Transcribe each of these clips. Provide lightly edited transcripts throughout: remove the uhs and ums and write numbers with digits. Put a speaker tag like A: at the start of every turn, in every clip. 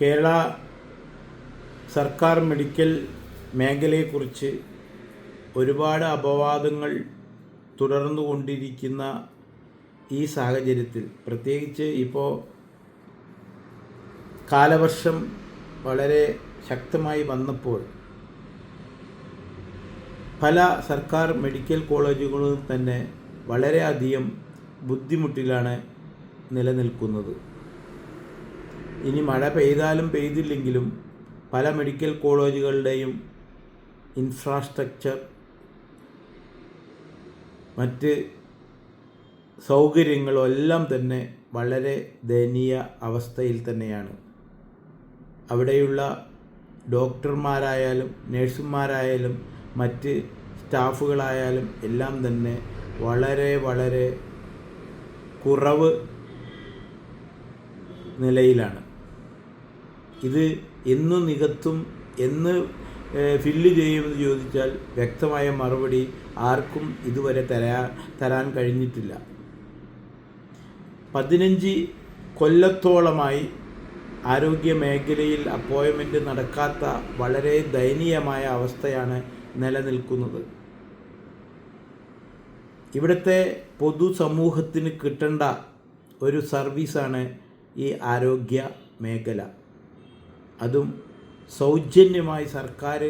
A: കേരള സർക്കാർ മെഡിക്കൽ മേഖലയെക്കുറിച്ച് ഒരുപാട് അപവാദങ്ങൾ തുടർന്നുകൊണ്ടിരിക്കുന്ന ഈ സാഹചര്യത്തിൽ, പ്രത്യേകിച്ച് ഇപ്പോൾ കാലവർഷം വളരെ ശക്തമായി വന്നപ്പോൾ പല സർക്കാർ മെഡിക്കൽ കോളേജുകളും തന്നെ വളരെയധികം ബുദ്ധിമുട്ടിലാണ് നിലനിൽക്കുന്നത്. ഇനി മഴ പെയ്താലും പെയ്തില്ലെങ്കിലും പല മെഡിക്കൽ കോളേജുകളുടെയും ഇൻഫ്രാസ്ട്രക്ചർ, മറ്റ് സൗകര്യങ്ങളും എല്ലാം തന്നെ വളരെ ദയനീയ അവസ്ഥയിൽ തന്നെയാണ്. അവിടെയുള്ള ഡോക്ടർമാരായാലും നഴ്സുമാരായാലും മറ്റ് സ്റ്റാഫുകളായാലും എല്ലാം തന്നെ വളരെ കുറവ് നിലയിലാണ്. ഇത് എന്ന് നികത്തും, എന്ന് ഫില്ല് ചെയ്യുമെന്ന് ചോദിച്ചാൽ വ്യക്തമായ മറുപടി ആർക്കും ഇതുവരെ തരാൻ കഴിഞ്ഞിട്ടില്ല. 15 കൊല്ലത്തോളമായി ആരോഗ്യ മേഖലയിൽ അപ്പോയിൻമെൻറ്റ് നടക്കാത്ത വളരെ ദയനീയമായ അവസ്ഥയാണ് നിലനിൽക്കുന്നത്. ഇവിടുത്തെ പൊതുസമൂഹത്തിന് കിട്ടേണ്ട ഒരു സർവീസാണ് ഈ ആരോഗ്യ മേഖല. അതും സൗജന്യമായി സർക്കാർ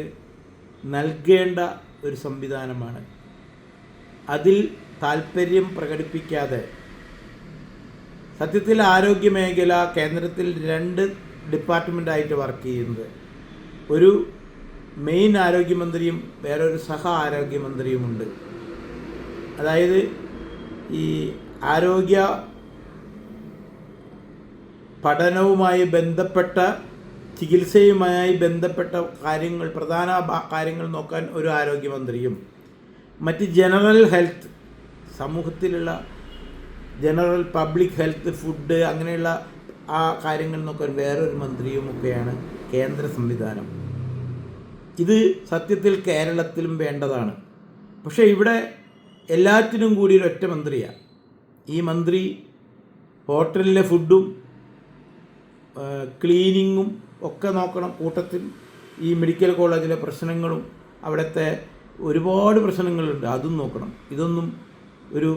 A: നൽകേണ്ട ഒരു സംവിധാനമാണ്. അതിൽ താല്പര്യം പ്രകടിപ്പിക്കാതെ, സത്യത്തിൽ ആരോഗ്യ മേഖല കേന്ദ്രത്തിൽ 2 ഡിപ്പാർട്ട്മെൻറ്റായിട്ട് വർക്ക് ചെയ്യുന്നത്. ഒരു മെയിൻ ആരോഗ്യമന്ത്രിയും വേറൊരു സഹ ആരോഗ്യമന്ത്രിയുമുണ്ട്. അതായത് ഈ ആരോഗ്യ പഠനവുമായി ബന്ധപ്പെട്ട, ചികിത്സയുമായി ബന്ധപ്പെട്ട കാര്യങ്ങൾ, പ്രധാന കാര്യങ്ങൾ നോക്കാൻ ഒരു ആരോഗ്യമന്ത്രിയും, മറ്റ് ജനറൽ ഹെൽത്ത്, സമൂഹത്തിലുള്ള ജനറൽ പബ്ലിക് ഹെൽത്ത്, ഫുഡ്, അങ്ങനെയുള്ള ആ കാര്യങ്ങൾ നോക്കാൻ വേറൊരു മന്ത്രിയുമൊക്കെയാണ് കേന്ദ്ര സംവിധാനം. ഇത് സത്യത്തിൽ കേരളത്തിലും വേണ്ടതാണ്. പക്ഷേ ഇവിടെ എല്ലാറ്റിനും കൂടി ഒരൊറ്റ മന്ത്രിയാണ്. ഈ മന്ത്രി ഹോട്ടലിലെ ഫുഡും ക്ലീനിങ്ങും ഒക്കെ നോക്കണം. കൂട്ടത്തിൽ ഈ മെഡിക്കൽ കോളേജിലെ പ്രശ്നങ്ങളും, അവിടുത്തെ ഒരുപാട് പ്രശ്നങ്ങളുണ്ട്, അതും നോക്കണം. ഇതൊന്നും ഒരു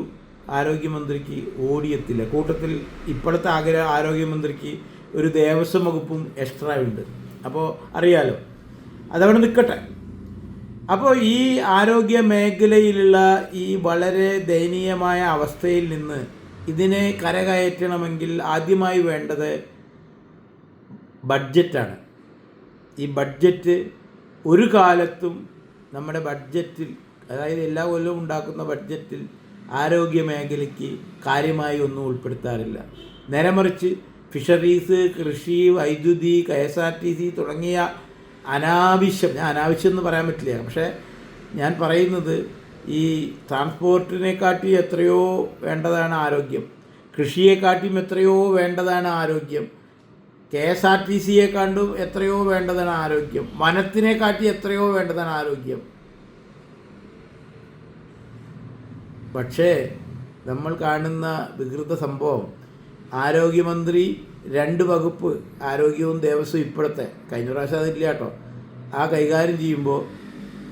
A: ആരോഗ്യമന്ത്രിക്ക് ഓടിയെത്തില്ല. കൂട്ടത്തിൽ ഇപ്പോഴത്തെ ആരോഗ്യമന്ത്രിക്ക് ഒരു ദേവസ്വം വകുപ്പും എക്സ്ട്രാ ഉണ്ട്. അപ്പോൾ അറിയാലോ, അതവിടെ നിൽക്കട്ടെ. അപ്പോൾ ഈ ആരോഗ്യ മേഖലയിലുള്ള ഈ വളരെ ദയനീയമായ അവസ്ഥയിൽ നിന്ന് ഇതിനെ കരകയറ്റണമെങ്കിൽ ആദ്യമായി വേണ്ടത് ബഡ്ജറ്റാണ്. ഈ ബഡ്ജറ്റ് ഒരു കാലത്തും നമ്മുടെ ബഡ്ജറ്റിൽ, അതായത് എല്ലാ കൊല്ലവും ഉണ്ടാക്കുന്ന ബഡ്ജറ്റിൽ ആരോഗ്യ മേഖലയ്ക്ക് കാര്യമായി ഒന്നും ഉൾപ്പെടുത്താറില്ല. നേരെമറിച്ച് ഫിഷറീസ്, കൃഷി, വൈദ്യുതി, KSRTC തുടങ്ങിയ അനാവശ്യം എന്ന് പറയാൻ പറ്റില്ല, പക്ഷേ ഞാൻ പറയുന്നത് ഈ ട്രാൻസ്പോർട്ടിനെക്കാട്ടി എത്രയോ വേണ്ടതാണ് ആരോഗ്യം, കൃഷിയെക്കാട്ടിയും എത്രയോ വേണ്ടതാണ് ആരോഗ്യം, KSRTCയെക്കാണ്ടും എത്രയോ വേണ്ടതാണ് ആരോഗ്യം, വനത്തിനെക്കാട്ടി എത്രയോ വേണ്ടതാണ് ആരോഗ്യം. പക്ഷേ നമ്മൾ കാണുന്ന വികൃത സംഭവം, ആരോഗ്യമന്ത്രി 2 വകുപ്പ്, ആരോഗ്യവും ദേവസ്വം, ഇപ്പോഴത്തെ, കഴിഞ്ഞ പ്രാവശ്യം അതില്ല കേട്ടോ, ആ കൈകാര്യം ചെയ്യുമ്പോൾ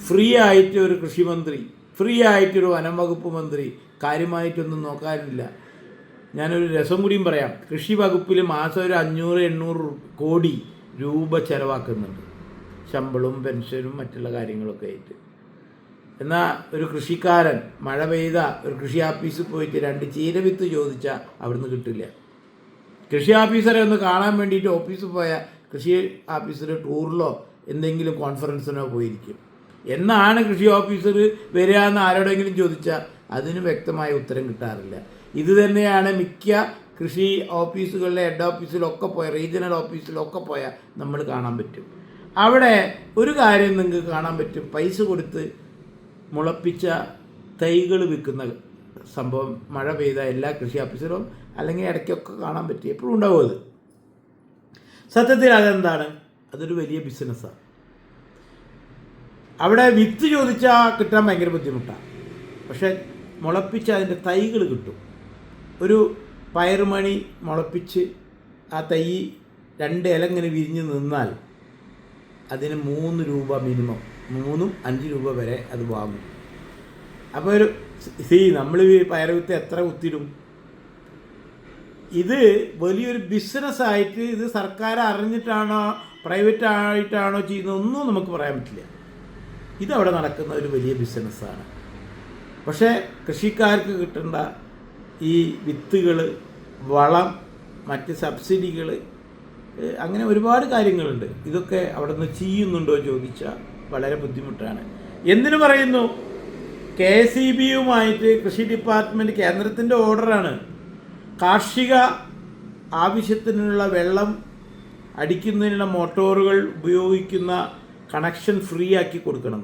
A: ഫ്രീ ആയിട്ട് ഒരു കൃഷിമന്ത്രി, ഫ്രീ ആയിട്ടൊരു വനം വകുപ്പ് മന്ത്രി കാര്യമായിട്ടൊന്നും നോക്കാനില്ല. ഞാനൊരു രസം കൂടിയും പറയാം. കൃഷി വകുപ്പിൽ മാസം ഒരു 500-800 കോടി രൂപ ചിലവാക്കുന്നുണ്ട്, ശമ്പളവും പെൻഷനും മറ്റുള്ള കാര്യങ്ങളൊക്കെ ആയിട്ട്. എന്നാൽ ഒരു കൃഷിക്കാരൻ മഴ പെയ്ത ഒരു കൃഷി ഓഫീസിൽ പോയിട്ട് 2 ചീരവിത്ത് ചോദിച്ചാൽ അവിടുന്ന് കിട്ടില്ല. കൃഷി ഓഫീസറെ ഒന്ന് കാണാൻ വേണ്ടിയിട്ട് ഓഫീസിൽ പോയാൽ കൃഷി ഓഫീസർ ടൂറിലോ എന്തെങ്കിലും കോൺഫറൻസിനോ പോയിരിക്കും. എന്നാണ് കൃഷി ഓഫീസർ വരിക എന്ന് ആരോടെങ്കിലും ചോദിച്ചാൽ അതിന് വ്യക്തമായ ഉത്തരം കിട്ടാറില്ല. ഇത് തന്നെയാണ് മിക്ക കൃഷി ഓഫീസുകളിലെ ഹെഡ് ഓഫീസിലൊക്കെ പോയ, റീജിയണൽ ഓഫീസിലൊക്കെ പോയാൽ നമ്മൾ കാണാൻ പറ്റും. അവിടെ ഒരു കാര്യം നിങ്ങൾക്ക് കാണാൻ പറ്റും, പൈസ കൊടുത്ത് മുളപ്പിച്ച തൈകൾ വിൽക്കുന്ന സംഭവം മഴ പെയ്ത എല്ലാ കൃഷി ഓഫീസറും അല്ലെങ്കിൽ ഇടയ്ക്കൊക്കെ കാണാൻ പറ്റും, എപ്പോഴും ഉണ്ടാവും അത്. സത്യത്തിൽ അതെന്താണ്? അതൊരു വലിയ ബിസിനസ്സാണ്. അവിടെ വിത്ത് ചോദിച്ചാൽ കിട്ടാൻ ഭയങ്കര ബുദ്ധിമുട്ടാണ്, പക്ഷേ മുളപ്പിച്ച് അതിൻ്റെ തൈകൾ കിട്ടും. ഒരു പയറുമണി മുളപ്പിച്ച് ആ തൈ 2 ഇല ഇങ്ങനെ വിരിഞ്ഞ് നിന്നാൽ അതിന് 3 രൂപ മിനിമം, 3ഉം 5 രൂപ വരെ അത് വാങ്ങും. അപ്പോൾ ഒരു നമ്മൾ പയറുവിത്ത് എത്ര കുത്തിടും? ഇത് വലിയൊരു ബിസിനസ്സായിട്ട്, ഇത് സർക്കാർ അറിഞ്ഞിട്ടാണോ പ്രൈവറ്റ് ആയിട്ടാണോ ചെയ്യുന്നതൊന്നും നമുക്ക് പറയാൻ പറ്റില്ല. ഇതവിടെ നടക്കുന്ന ഒരു വലിയ ബിസിനസ്സാണ്. പക്ഷേ കൃഷിക്കാർക്ക് കിട്ടേണ്ട ഈ വിത്തുകൾ, വളം, മറ്റ് സബ്സിഡികൾ, അങ്ങനെ ഒരുപാട് കാര്യങ്ങളുണ്ട്. ഇതൊക്കെ അവിടെ നിന്ന് ചെയ്യുന്നുണ്ടോ ചോദിച്ചാൽ വളരെ ബുദ്ധിമുട്ടാണ്. എന്തിനു പറയുന്നു? KSEBയുമായിട്ട് കൃഷി ഡിപ്പാർട്ട്മെൻറ്റ്, കേന്ദ്രത്തിൻ്റെ ഓർഡറാണ്, കാർഷിക ആവശ്യത്തിനുള്ള വെള്ളം അടിക്കുന്നതിനുള്ള മോട്ടോറുകൾ ഉപയോഗിക്കുന്ന കണക്ഷൻ ഫ്രീ ആക്കി കൊടുക്കണം.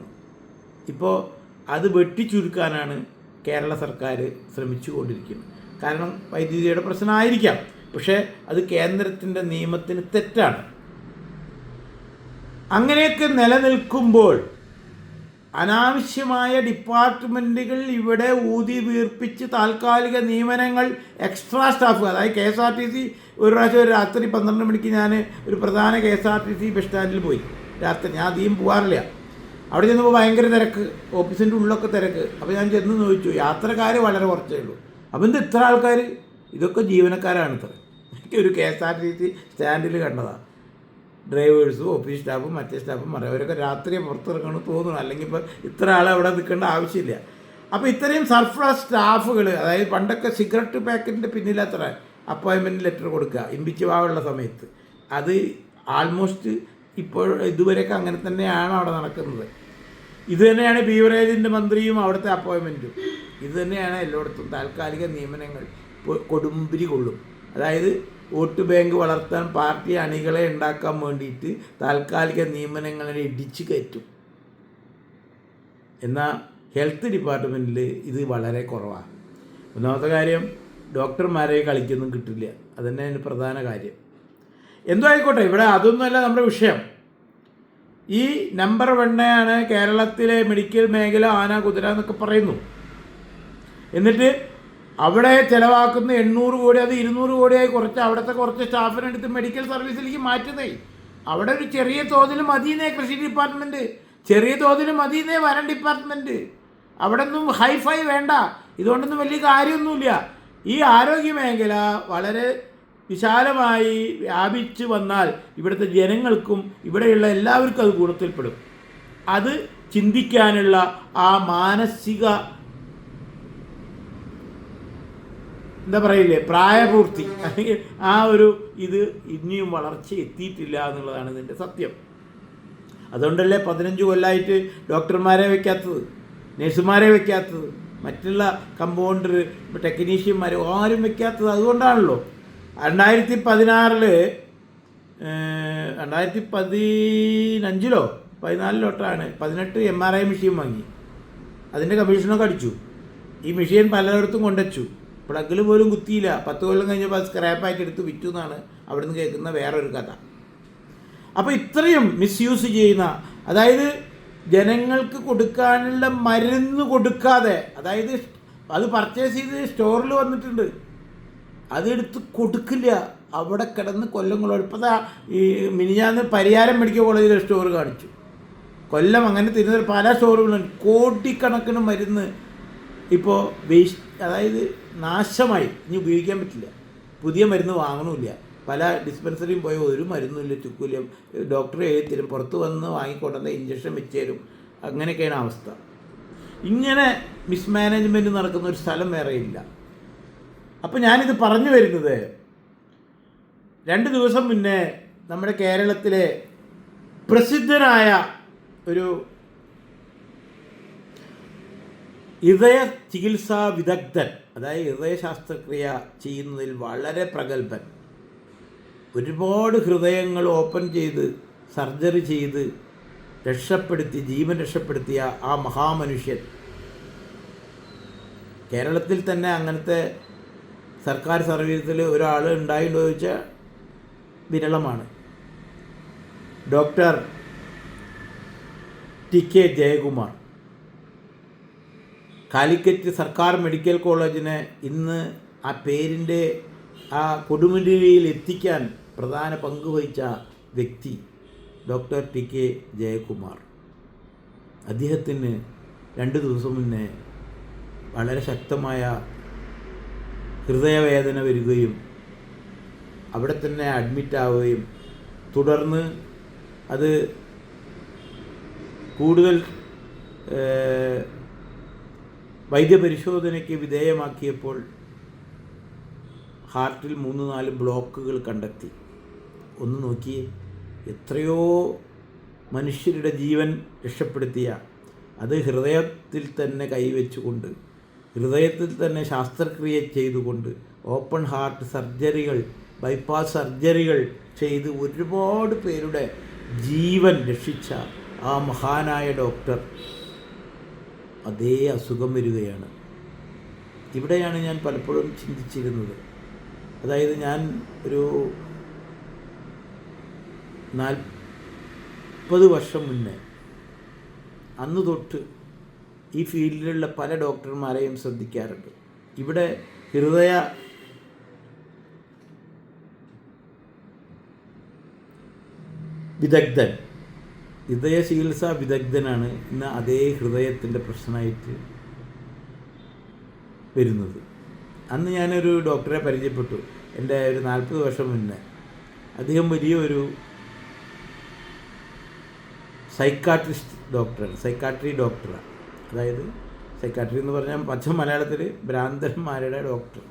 A: ഇപ്പോൾ അത് വെട്ടിച്ചുരുക്കാനാണ് കേരള സർക്കാർ ശ്രമിച്ചുകൊണ്ടിരിക്കുന്നത്. കാരണം വൈദ്യുതിയുടെ പ്രശ്നമായിരിക്കാം, പക്ഷേ അത് കേന്ദ്രത്തിൻ്റെ നിയമത്തിന് തെറ്റാണ്. അങ്ങനെയൊക്കെ നിലനിൽക്കുമ്പോൾ അനാവശ്യമായ ഡിപ്പാർട്ട്മെൻറ്റുകൾ ഇവിടെ ഊതി വീർപ്പിച്ച് താൽക്കാലിക നിയമനങ്ങൾ, എക്സ്ട്രാ സ്റ്റാഫ്, അതായത് KSRTC ഒരു പ്രാവശ്യം ഒരു രാത്രി 12 മണിക്ക് ഞാൻ ഒരു പ്രധാന KSRTC ബസ് സ്റ്റാൻഡിൽ പോയി. രാത്രി ഞാൻ അധികം പോകാറില്ല. അവിടെ ചെന്നപ്പോൾ ഭയങ്കര തിരക്ക്, ഓഫീസിൻ്റെ ഉള്ളിലൊക്കെ തിരക്ക്. അപ്പോൾ ഞാൻ ചെന്ന് ചോദിച്ചു, യാത്രക്കാർ വളരെ കുറച്ചേ ഉള്ളൂ. അപ്പം എന്ത് ഇത്ര ആൾക്കാർ? ഇതൊക്കെ ജീവനക്കാരാണ്. ഇത്ര ഒരു KSRTC സ്റ്റാൻഡിൽ കണ്ടതാണ്. ഡ്രൈവേഴ്സും ഓഫീസ് സ്റ്റാഫും മറ്റേ സ്റ്റാഫും പറയും, അവരൊക്കെ രാത്രി പുറത്തിറങ്ങണമെന്ന് തോന്നുന്നു. അല്ലെങ്കിൽ ഇപ്പോൾ ഇത്ര ആളെ അവിടെ നിൽക്കേണ്ട ആവശ്യമില്ല. അപ്പോൾ ഇത്രയും സർപ്ലസ് സ്റ്റാഫുകൾ, അതായത് പണ്ടൊക്കെ സിഗരറ്റ് പാക്കറ്റിൻ്റെ പിന്നിലത്ര അപ്പോയിൻമെൻറ്റ് ലെറ്റർ കൊടുക്കുക ഇമ്പിച്ച് വാവുള്ള സമയത്ത്, അത് ആൾമോസ്റ്റ് ഇപ്പോൾ ഇതുവരെയൊക്കെ അങ്ങനെ തന്നെയാണ് അവിടെ നടക്കുന്നത്. ഇത് തന്നെയാണ് ബീവറേജിൻ്റെ മന്ത്രിയും അവിടുത്തെ അപ്പോയിൻമെൻറ്റും. ഇത് തന്നെയാണ് എല്ലായിടത്തും. താൽക്കാലിക നിയമനങ്ങൾ കൊടുമ്പിരി കൊള്ളും. അതായത് വോട്ട് ബാങ്ക് വളർത്താൻ പാർട്ടി അണികളെ ഉണ്ടാക്കാൻ വേണ്ടിയിട്ട് താൽക്കാലിക നിയമനങ്ങളെ ഇടിച്ചു കയറ്റും. എന്നാൽ ഹെൽത്ത് ഡിപ്പാർട്ട്മെൻറ്റിൽ ഇത് വളരെ കുറവാണ്. ഒന്നാമത്തെ കാര്യം, ഡോക്ടർമാരെ കളിക്കൊന്നും കിട്ടില്ല. അതുതന്നെ അതിന് പ്രധാന കാര്യം. എന്തോ ആയിക്കോട്ടെ, ഇവിടെ അതൊന്നുമല്ല നമ്മുടെ വിഷയം. ഈ നമ്പർ 1 കേരളത്തിലെ മെഡിക്കൽ മേഖല, ആന കുതിര എന്നൊക്കെ പറയുന്നു. എന്നിട്ട് അവിടെ ചിലവാക്കുന്ന 800 കോടി അത് 200 കോടിയായി കുറച്ച് അവിടുത്തെ കുറച്ച് സ്റ്റാഫിനെടുത്ത് മെഡിക്കൽ സർവീസിലേക്ക് മാറ്റുന്നേ. അവിടെ ഒരു ചെറിയ തോതിൽ മതിയെന്നേ കൃഷി ഡിപ്പാർട്ട്മെൻറ്റ്, ചെറിയ തോതിൽ മതിയെന്നേ വനം ഡിപ്പാർട്ട്മെൻറ്റ്. അവിടെ ഒന്നും ഹൈഫൈ വേണ്ട. ഇതുകൊണ്ടൊന്നും വലിയ കാര്യമൊന്നുമില്ല. ഈ ആരോഗ്യ മേഖല വളരെ വിശാലമായി വ്യാപിച്ച് വന്നാൽ ഇവിടുത്തെ ജനങ്ങൾക്കും ഇവിടെയുള്ള എല്ലാവർക്കും അത് ഗുണത്തിൽപ്പെടും. അത് ചിന്തിക്കാനുള്ള ആ മാനസിക എന്താ പറയില്ലേ, പ്രായപൂർത്തി, അല്ലെങ്കിൽ ആ ഒരു ഇത് ഇനിയും വളർച്ച എത്തിയിട്ടില്ല എന്നുള്ളതാണ് ഇതിൻ്റെ സത്യം. അതുകൊണ്ടല്ലേ 15 കൊല്ലമായിട്ട് ഡോക്ടർമാരെ വയ്ക്കാത്തത്, നഴ്സുമാരെ വയ്ക്കാത്തത്, മറ്റുള്ള കമ്പൗണ്ടർ, ടെക്നീഷ്യന്മാർ ആരും വയ്ക്കാത്തത്. അതുകൊണ്ടാണല്ലോ 2016 2015 14 18 MRI മെഷീൻ വാങ്ങി. അതിൻ്റെ കമ്മീഷനൊക്കെ അടിച്ചു. ഈ മെഷീൻ പലയിടത്തും കൊണ്ടുവച്ചു. പ്ലഗിൽ പോലും കുത്തിയില്ല. 10 കൊല്ലം കഴിഞ്ഞപ്പോൾ സ്ക്രാപ്പായിട്ട് എടുത്ത് വിറ്റു എന്നാണ് അവിടെ നിന്ന് കേൾക്കുന്ന വേറൊരു കഥ. അപ്പോൾ ഇത്രയും മിസ്യൂസ് ചെയ്യുന്ന, അതായത് ജനങ്ങൾക്ക് കൊടുക്കാനുള്ള മരുന്ന് കൊടുക്കാതെ, അതായത് അത് പർച്ചേസ് ചെയ്ത് സ്റ്റോറിൽ വന്നിട്ടുണ്ട്, അതെടുത്ത് കൊടുക്കില്ല. അവിടെ കിടന്ന് കൊല്ലങ്ങളോട്. ഇപ്പോൾ ഈ മിനിഞ്ഞാന്ന് പരിയാരം മെഡിക്കൽ കോളേജിലെ സ്റ്റോർ കാണിച്ചു. കൊല്ലം അങ്ങനെ തിരുവനന്തപുരം പല സ്റ്റോറുകളുണ്ട്. കോടിക്കണക്കിന് മരുന്ന് ഇപ്പോൾ വേസ്റ്റ്, അതായത് നാശമായി, ഇനി ഉപയോഗിക്കാൻ പറ്റില്ല. പുതിയ മരുന്ന് വാങ്ങണമില്ല. പല ഡിസ്പെൻസറിയും പോയ ഒരു മരുന്നുമില്ല, ചുക്കില്ല. ഡോക്ടറെ എഴുതിത്തരും, പുറത്ത് വന്ന് വാങ്ങിക്കൊണ്ടുവന്ന ഇഞ്ചക്ഷൻ വെച്ച് തരും. അങ്ങനെയൊക്കെയാണ് അവസ്ഥ. ഇങ്ങനെ മിസ്മാനേജ്മെൻറ്റ് നടക്കുന്ന ഒരു സ്ഥലം വേറെ ഇല്ല. അപ്പോൾ ഞാനിത് പറഞ്ഞു വരുന്നത്, 2 ദിവസം മുന്നേ നമ്മുടെ കേരളത്തിലെ പ്രസിദ്ധനായ ഒരു ഹൃദയ ചികിത്സാ വിദഗ്ധൻ, അതായത് ഹൃദയ ശസ്ത്രക്രിയ ചെയ്യുന്നതിൽ വളരെ പ്രഗത്ഭൻ, ഒരുപാട് ഹൃദയങ്ങൾ ഓപ്പൺ ചെയ്ത് സർജറി ചെയ്ത് രക്ഷപ്പെടുത്തി, ജീവൻ രക്ഷപ്പെടുത്തിയ ആ മഹാമനുഷ്യൻ കേരളത്തിൽ തന്നെ അങ്ങനത്തെ സർക്കാർ സർവീസിൽ ഒരാൾ ഉണ്ടായിട്ടുണ്ടോ ചോദിച്ചാൽ വിരളമാണ്. Doctor TK Jayakumar. കാലിക്കറ്റ് സർക്കാർ മെഡിക്കൽ കോളേജിനെ ഇന്ന് ആ പേരിൻ്റെ ആ കൊടുമുടിയിൽ എത്തിക്കാൻ പ്രധാന പങ്ക് വഹിച്ച വ്യക്തി ഡോക്ടർ TK ജയകുമാർ. അദ്ദേഹത്തിന് 2 ദിവസം മുന്നേ വളരെ ശക്തമായ ഹൃദയവേദന വരികയും അവിടെ തന്നെ അഡ്മിറ്റാവുകയും തുടർന്ന് അത് കൂടുതൽ വൈദ്യപരിശോധനയ്ക്ക് വിധേയമാക്കിയപ്പോൾ ഹാർട്ടിൽ 3-4 ബ്ലോക്കുകൾ കണ്ടെത്തി. ഒന്ന് നോക്കിയേ, എത്രയോ മനുഷ്യരുടെ ജീവൻ രക്ഷപ്പെടുത്തിയ, അത് ഹൃദയത്തിൽ തന്നെ കൈവച്ചുകൊണ്ട്, ഹൃദയത്തിൽ തന്നെ ശസ്ത്രക്രിയ ചെയ്തുകൊണ്ട്, ഓപ്പൺ ഹാർട്ട് സർജറികൾ, ബൈപ്പാസ് സർജറികൾ ചെയ്ത് ഒരുപാട് പേരുടെ ജീവൻ രക്ഷിച്ച ആ മഹാനായ ഡോക്ടർ അതേ അസുഖം വരികയാണ്. ഇവിടെയാണ് ഞാൻ പലപ്പോഴും ചിന്തിച്ചിരുന്നത്. അതായത് ഞാൻ ഒരു 40 വർഷം മുന്നേ അന്ന് തൊട്ട് ഈ ഫീൽഡിലുള്ള പല ഡോക്ടർമാരെയും ശ്രദ്ധിക്കാറുണ്ട്. ഇവിടെ ഹൃദയ വിദഗ്ധൻ, ഹൃദയ ചികിത്സാ വിദഗ്ധനാണ് ഇന്ന് അതേ ഹൃദയത്തിൻ്റെ പ്രശ്നമായിട്ട് വരുന്നത്. അന്ന് ഞാനൊരു ഡോക്ടറെ പരിചയപ്പെട്ടു എൻ്റെ ഒരു 40 വർഷം മുന്നേ. അദ്ദേഹം വലിയൊരു സൈക്കാട്രിസ്റ്റ് ഡോക്ടറാണ്, സൈക്കാട്രി ഡോക്ടറാണ്. അതായത് സൈക്കാട്രി എന്ന് പറഞ്ഞാൽ പച്ച മലയാളത്തിൽ ഭ്രാന്തന്മാരുടെ ഡോക്ടർ.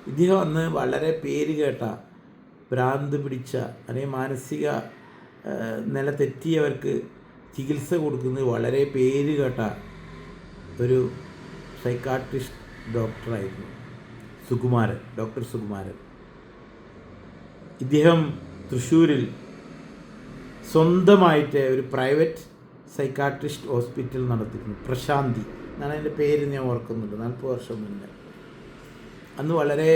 A: ഇദ്ദേഹം അന്ന് വളരെ പേര് കേട്ട, ഭ്രാന്ത് പിടിച്ച അല്ലെങ്കിൽ മാനസിക നില തെറ്റിയവർക്ക് ചികിത്സ കൊടുക്കുന്നത് വളരെ പേര് കേട്ട ഒരു സൈക്കാട്രിസ്റ്റ് ഡോക്ടറായിരുന്നു സുകുമാരൻ, ഡോക്ടർ സുകുമാരൻ. ഇദ്ദേഹം തൃശ്ശൂരിൽ സ്വന്തമായിട്ട് ഒരു പ്രൈവറ്റ് സൈക്കാട്രിസ്റ്റ് ഹോസ്പിറ്റൽ നടത്തിയിരുന്നു. പ്രശാന്തി എന്നാണ് അതിൻ്റെ പേര്, ഞാൻ ഓർക്കുന്നുണ്ട്. 40 വർഷം മുന്നേ. അന്ന് വളരെ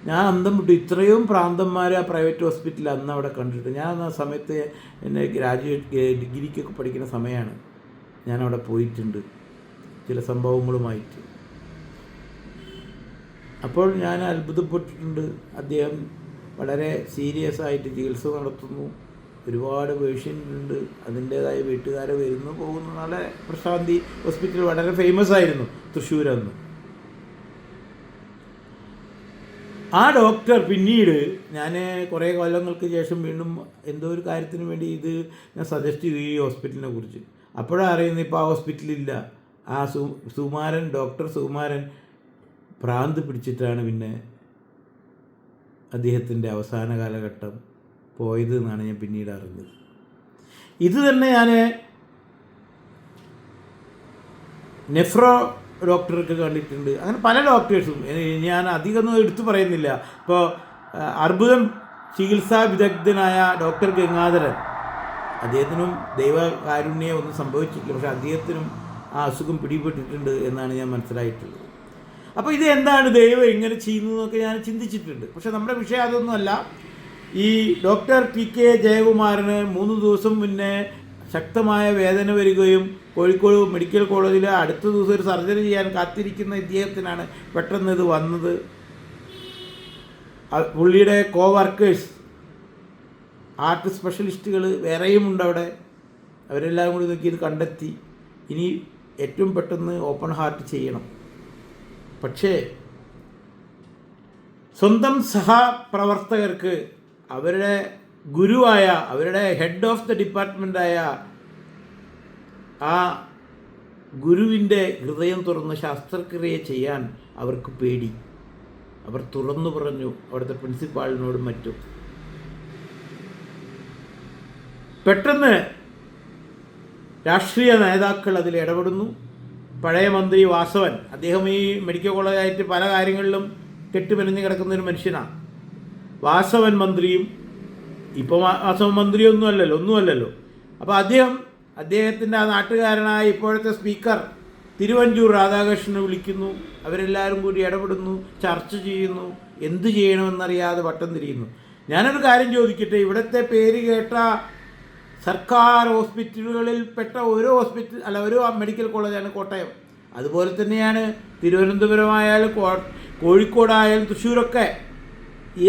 A: ഞാൻ അന്തം വിട്ടു. ഇത്രയും പ്രാന്തന്മാർ ആ പ്രൈവറ്റ് ഹോസ്പിറ്റലിൽ അന്ന് അവിടെ കണ്ടിട്ട്. ഞാൻ ആ സമയത്ത് എന്നെ ഡിഗ്രിക്കൊക്കെ പഠിക്കുന്ന സമയമാണ്. ഞാനവിടെ പോയിട്ടുണ്ട് ചില സംഭവങ്ങളുമായിട്ട്. അപ്പോൾ ഞാൻ അത്ഭുതപ്പെട്ടിട്ടുണ്ട്. അദ്ദേഹം വളരെ സീരിയസ് ആയിട്ട് ചികിത്സ നടത്തുന്നു. ഒരുപാട് പേഷ്യൻ്റ് ഉണ്ട്, അതിൻ്റേതായ വീട്ടുകാരെ വരുന്നു പോകുന്നു. നല്ല പ്രശാന്തി ഹോസ്പിറ്റൽ വളരെ ഫേമസ് ആയിരുന്നു തൃശ്ശൂരന്ന്. ആ ഡോക്ടർ പിന്നീട് ഞാൻ കുറേ കൊല്ലങ്ങൾക്ക് ശേഷം വീണ്ടും എന്തോ ഒരു കാര്യത്തിന് വേണ്ടി ഇത് ഞാൻ സജസ്റ്റ് ചെയ്തു ഈ ഹോസ്പിറ്റലിനെ കുറിച്ച്. അപ്പോഴാണ് അറിയുന്നത് ഇപ്പോൾ ആ ഹോസ്പിറ്റലില്ല. ആ സുകുമാരൻ, ഡോക്ടർ സുകുമാരൻ ഭ്രാന്ത് പിടിച്ചിട്ടാണ് പിന്നെ അദ്ദേഹത്തിൻ്റെ അവസാന കാലഘട്ടം പോയത് എന്നാണ് ഞാൻ പിന്നീട് അറിഞ്ഞത്. ഇത് തന്നെ ഞാൻ നെഫ്രോ ഡോക്ടർക്ക് കണ്ടിട്ടുണ്ട്. അങ്ങനെ പല ഡോക്ടേഴ്സും ഞാൻ അധികമൊന്നും എടുത്തു പറയുന്നില്ല. ഇപ്പോൾ അർബുദം ചികിത്സാ വിദഗ്ധനായ ഡോക്ടർ ഗംഗാധരൻ, അദ്ദേഹത്തിനും ദൈവകാരുണ്യം ഒന്നും സംഭവിച്ചിട്ടില്ല, പക്ഷേ അദ്ദേഹത്തിനും ആ അസുഖം പിടിപെട്ടിട്ടുണ്ട് എന്നാണ് ഞാൻ മനസ്സിലായിട്ടുള്ളത്. അപ്പോൾ ഇത് എന്താണ് ദൈവം എങ്ങനെ ചെയ്യുന്നതെന്നൊക്കെ ഞാൻ ചിന്തിച്ചിട്ടുണ്ട്. പക്ഷേ നമ്മുടെ വിഷയം അതൊന്നുമല്ല. ഈ ഡോക്ടർ TK ജയകുമാറിന് 3 ദിവസം മുന്നേ ശക്തമായ വേദന വരികയും കോഴിക്കോട് മെഡിക്കൽ കോളേജിൽ അടുത്ത ദിവസം ഒരു സർജറി ചെയ്യാൻ കാത്തിരിക്കുന്ന ഇദ്ദേഹത്തിനാണ് പെട്ടെന്ന് ഇത് വന്നത്. പുള്ളിയുടെ കോവർക്കേഴ്സ്, ഹാർട്ട് സ്പെഷ്യലിസ്റ്റുകൾ വേറെയും ഉണ്ട് അവിടെ. അവരെല്ലാം കൂടി നോക്കി ഇത് കണ്ടെത്തി. ഇനി ഏറ്റവും പെട്ടെന്ന് ഓപ്പൺ ഹാർട്ട് ചെയ്യണം. പക്ഷേ സ്വന്തം സഹപ്രവർത്തകർക്ക് അവരുടെ ഗുരുവായ, അവരുടെ ഹെഡ് ഓഫ് ദ ഡിപ്പാർട്ട്മെൻറ്റായ ആ ഗുരുവിൻ്റെ ഹൃദയം തുറന്ന് ശസ്ത്രക്രിയ ചെയ്യാൻ അവർക്ക് പേടി. അവർ തുറന്നു പറഞ്ഞു അവിടുത്തെ പ്രിൻസിപ്പാളിനോടും മറ്റും. പെട്ടെന്ന് രാഷ്ട്രീയ നേതാക്കൾ അതിൽ ഇടപെടുന്നു. പഴയ മന്ത്രി വാസവൻ, അദ്ദേഹം ഈ മെഡിക്കൽ കോളേജായിട്ട് പല കാര്യങ്ങളിലും കെട്ടുമെനഞ്ഞ് കിടക്കുന്നൊരു മനുഷ്യനാണ്. വാസവൻ മന്ത്രിയും, ഇപ്പോൾ വാസവൻ ഒന്നുമല്ലല്ലോ. അപ്പോൾ അദ്ദേഹത്തിൻ്റെ ആ നാട്ടുകാരനായ ഇപ്പോഴത്തെ സ്പീക്കർ തിരുവഞ്ചൂർ രാധാകൃഷ്ണനെ വിളിക്കുന്നു. അവരെല്ലാവരും കൂടി ഇടപെടുന്നു, ചർച്ച ചെയ്യുന്നു, എന്ത് ചെയ്യണമെന്നറിയാതെ വട്ടം തിരിയുന്നു. ഞാനൊരു കാര്യം ചോദിക്കട്ടെ, ഇവിടുത്തെ പേര് കേട്ട സർക്കാർ ഹോസ്പിറ്റലുകളിൽ പെട്ട ഒരു മെഡിക്കൽ കോളേജാണ് കോട്ടയം. അതുപോലെ തന്നെയാണ് തിരുവനന്തപുരമായാലും കോഴിക്കോടായാലും തൃശ്ശൂരൊക്കെ.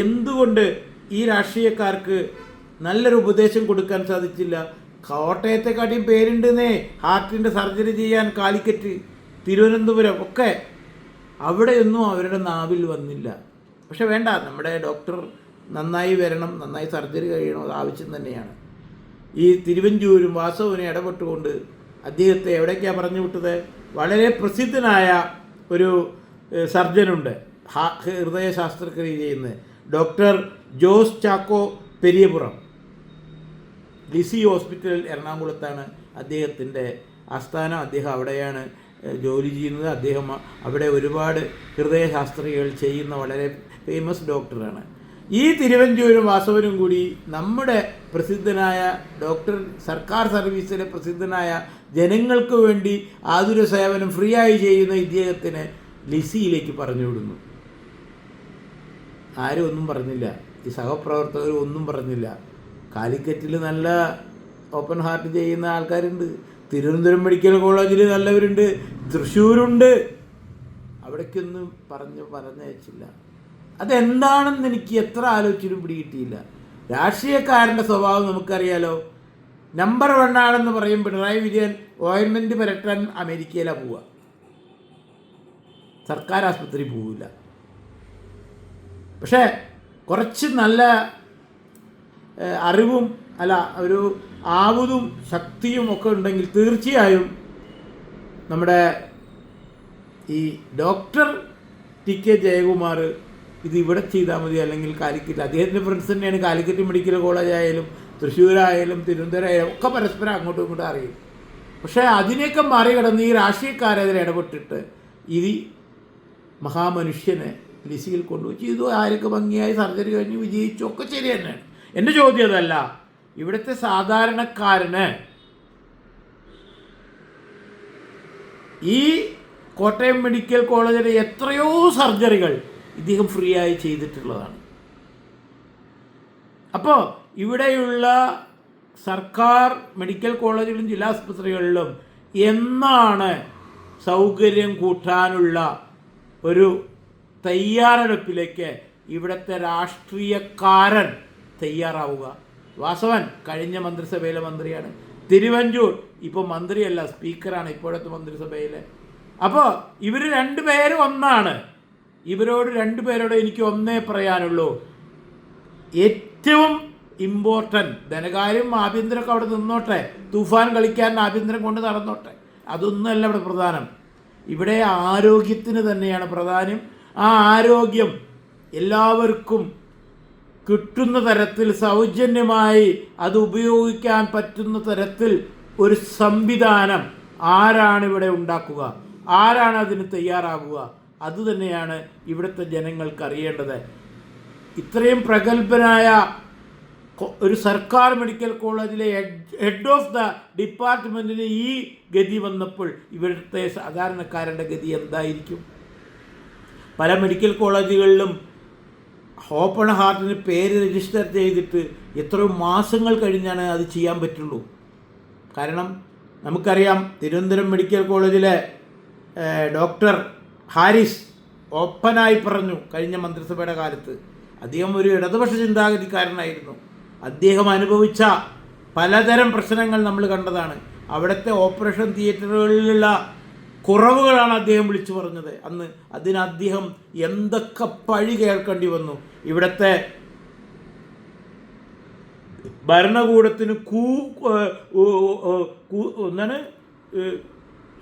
A: എന്തുകൊണ്ട് ഈ രാഷ്ട്രീയക്കാർക്ക് നല്ലൊരു ഉപദേശം കൊടുക്കാൻ സാധിച്ചില്ല. കോട്ടയത്തെക്കാട്ടിയും പേരുണ്ടെന്നേ ഹാർട്ടിൻ്റെ സർജറി ചെയ്യാൻ കാലിക്കറ്റ്, തിരുവനന്തപുരം ഒക്കെ, അവിടെയൊന്നും അവരുടെ നാവിൽ വന്നില്ല. പക്ഷെ വേണ്ട, നമ്മുടെ ഡോക്ടർ നന്നായി വരണം, നന്നായി സർജറി കഴിയണം, അത് ആവശ്യം തന്നെയാണ്. ഈ തിരുവഞ്ചൂരും വാസവനെ ഇടപെട്ടുകൊണ്ട് അദ്ദേഹത്തെ എവിടേക്കാണ് പറഞ്ഞു വിട്ടത്? വളരെ പ്രസിദ്ധനായ ഒരു സർജനുണ്ട്, ഹൃദയ ശസ്ത്രക്രിയ ചെയ്യുന്നത്, ഡോക്ടർ ജോസ് ചാക്കോ പെരിയപുറം. ലിസി ഹോസ്പിറ്റൽ എറണാകുളത്താണ് അദ്ദേഹത്തിൻ്റെ ആസ്ഥാനം. അദ്ദേഹം അവിടെയാണ് ജോലി ചെയ്യുന്നത്. അദ്ദേഹം അവിടെ ഒരുപാട് ഹൃദയ ശസ്ത്രക്രിയകൾ ചെയ്യുന്ന വളരെ ഫേമസ് ഡോക്ടറാണ്. ഈ തിരുവഞ്ചൂരും വാസവനും കൂടി നമ്മുടെ പ്രസിദ്ധനായ ഡോക്ടർ, സർക്കാർ സർവീസിലെ പ്രസിദ്ധനായ, ജനങ്ങൾക്ക് വേണ്ടി ആതുര സേവനം ഫ്രീ ആയി ചെയ്യുന്ന ഇദ്ദേഹത്തിന് ലിസിയിലേക്ക് പറഞ്ഞു വിടുന്നു. ആരും ഒന്നും പറഞ്ഞില്ല, ഈ സഹപ്രവർത്തകർ ഒന്നും പറഞ്ഞില്ല. കാലിക്കറ്റിൽ നല്ല ഓപ്പൺ ഹാർട്ട് ചെയ്യുന്ന ആൾക്കാരുണ്ട്, തിരുവനന്തപുരം മെഡിക്കൽ കോളേജിൽ നല്ലവരുണ്ട്, തൃശ്ശൂരുണ്ട്, അവിടേക്കൊന്നും പറഞ്ഞയച്ചില്ല. അതെന്താണെന്ന് എനിക്ക് എത്ര ആലോചിച്ചിട്ടും പിടികിട്ടിയില്ല. രാഷ്ട്രീയക്കാരൻ്റെ സ്വഭാവം നമുക്കറിയാലോ. നമ്പർ 1 ആണെന്ന് പറയും പിണറായി വിജയൻ ഓയിൻമെൻറ്റ് പുരട്ടാൻ അമേരിക്കയിലാണ് പോവുക, സർക്കാർ ആശുപത്രി പോവില്ല. പക്ഷേ കുറച്ച് നല്ല അറിവും ഒരു ആവുതും ശക്തിയും ഒക്കെ ഉണ്ടെങ്കിൽ തീർച്ചയായും നമ്മുടെ ഈ ഡോക്ടർ ടി.കെ. ജയകുമാർ ഇത് ഇവിടെ ചെയ്താൽ മതി, അല്ലെങ്കിൽ കാലിക്കറ്റ്, അദ്ദേഹത്തിൻ്റെ ഫ്രണ്ട്സ് തന്നെയാണ്. കാലിക്കറ്റ് മെഡിക്കൽ കോളേജായാലും തൃശ്ശൂരായാലും തിരുവനന്തപുരമായാലും ഒക്കെ പരസ്പരം അങ്ങോട്ടും ഇങ്ങോട്ടും അറിയും. പക്ഷേ അതിനെയൊക്കെ മറികടന്ന് ഈ രാഷ്ട്രീയക്കാരതിൽ ഇടപെട്ടിട്ട് ഈ മഹാമനുഷ്യനെ ലിസിയിൽ കൊണ്ടുപോയി ചെയ്തു. ആരൊക്കെ ഭംഗിയായി സർജറി കഴിഞ്ഞ് വിജയിച്ചു, ഒക്കെ ശരി തന്നെയാണ്. എൻ്റെ ചോദ്യം അതല്ല. ഇവിടുത്തെ സാധാരണക്കാരന് ഈ കോട്ടയം മെഡിക്കൽ കോളേജിലെ എത്രയോ സർജറികൾ ഇദ്ദേഹം ഫ്രീ ആയി ചെയ്തിട്ടുള്ളതാണ്. അപ്പോൾ ഇവിടെയുള്ള സർക്കാർ മെഡിക്കൽ കോളേജുകളിലും ജില്ലാ ആസ്പത്രികളിലും എന്നാണ് സൗകര്യം കൂട്ടാനുള്ള ഒരു തയ്യാറെടുപ്പിലേക്ക് ഇവിടുത്തെ രാഷ്ട്രീയക്കാരൻ തയ്യാറാവുക? വാസവൻ കഴിഞ്ഞ മന്ത്രിസഭയിലെ മന്ത്രിയാണ്. തിരുവഞ്ചൂർ ഇപ്പോൾ മന്ത്രിയല്ല, സ്പീക്കറാണ് ഇപ്പോഴത്തെ മന്ത്രിസഭയിലെ. അപ്പോൾ ഇവർ രണ്ടുപേരും ഒന്നാണ്. ഇവരോട് രണ്ടുപേരോട് എനിക്ക് ഒന്നേ പറയാനുള്ളൂ. ഏറ്റവും ഇമ്പോർട്ടൻ്റ് ധനകാര്യം ആഭ്യന്തരമൊക്കെ അവിടെ നിന്നോട്ടെ, തൂഫാൻ കളിക്കാൻ ആഭ്യന്തരം കൊണ്ട് നടന്നോട്ടെ, അതൊന്നുമല്ല ഇവിടെ പ്രധാനം. ഇവിടെ ആരോഗ്യത്തിന് തന്നെയാണ് പ്രധാനം. ആ ആരോഗ്യം എല്ലാവർക്കും കിട്ടുന്ന തരത്തിൽ, സൗജന്യമായി അത് ഉപയോഗിക്കാൻ പറ്റുന്ന തരത്തിൽ ഒരു സംവിധാനം ആരാണ് ഇവിടെ ഉണ്ടാക്കുക, ആരാണ് അതിന് തയ്യാറാകുക? അതുതന്നെയാണ് ഇവിടുത്തെ ജനങ്ങൾക്ക് അറിയേണ്ടത്. ഇത്രയും പ്രഗത്ഭനായ ഒരു സർക്കാർ മെഡിക്കൽ കോളേജിലെ ഹെഡ് ഓഫ് ദ ഡിപ്പാർട്ട്മെൻറ്റിന് ഈ ഗതി വന്നപ്പോൾ ഇവിടുത്തെ സാധാരണക്കാരൻ്റെ ഗതി എന്തായിരിക്കും? പല മെഡിക്കൽ കോളേജുകളിലും ഓപ്പൺ ഹാർട്ടിന് പേര് രജിസ്റ്റർ ചെയ്തിട്ട് എത്രയോ മാസങ്ങൾ കഴിഞ്ഞാണ് അത് ചെയ്യാൻ പറ്റുള്ളൂ. കാരണം നമുക്കറിയാം, തിരുവനന്തപുരം മെഡിക്കൽ കോളേജിലെ ഡോക്ടർ ഹാരിസ് ഓപ്പനായി പറഞ്ഞു കഴിഞ്ഞ മന്ത്രിസഭയുടെ കാലത്ത്. അദ്ദേഹം ഒരു ഇടതുപക്ഷ ചിന്താഗതിക്കാരനായിരുന്നു. അദ്ദേഹം അനുഭവിച്ച പലതരം പ്രശ്നങ്ങൾ നമ്മൾ കണ്ടതാണ്. അവിടുത്തെ ഓപ്പറേഷൻ തിയേറ്ററുകളിലുള്ള കുറവുകളാണ് അദ്ദേഹം വിളിച്ചു പറഞ്ഞത് അന്ന്. അതിന് അദ്ദേഹം എന്തൊക്കെ പഴി കേൾക്കേണ്ടി വന്നു. ഇവിടുത്തെ ഭരണകൂടത്തിന്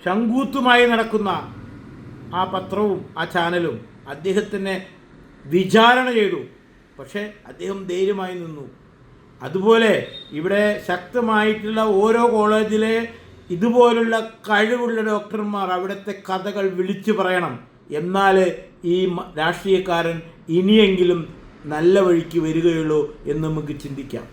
A: ശങ്കൂത്തുമായി നടക്കുന്ന ആ പത്രവും ആ ചാനലും അദ്ദേഹത്തിനെ വിചാരണ ചെയ്തു. പക്ഷേ അദ്ദേഹം ധൈര്യമായി നിന്നു. അതുപോലെ ഇവിടെ ശക്തമായിട്ടുള്ള ഓരോ കോളേജിലെ ഇതുപോലുള്ള കഴിവുള്ള ഡോക്ടർമാർ അവിടുത്തെ കഥകൾ വിളിച്ചു പറയണം. എന്നാൽ ഈ രാഷ്ട്രീയക്കാരൻ ഇനിയെങ്കിലും നല്ല വഴിക്ക് വരികയുള്ളൂ എന്ന് നമുക്ക് ചിന്തിക്കാം.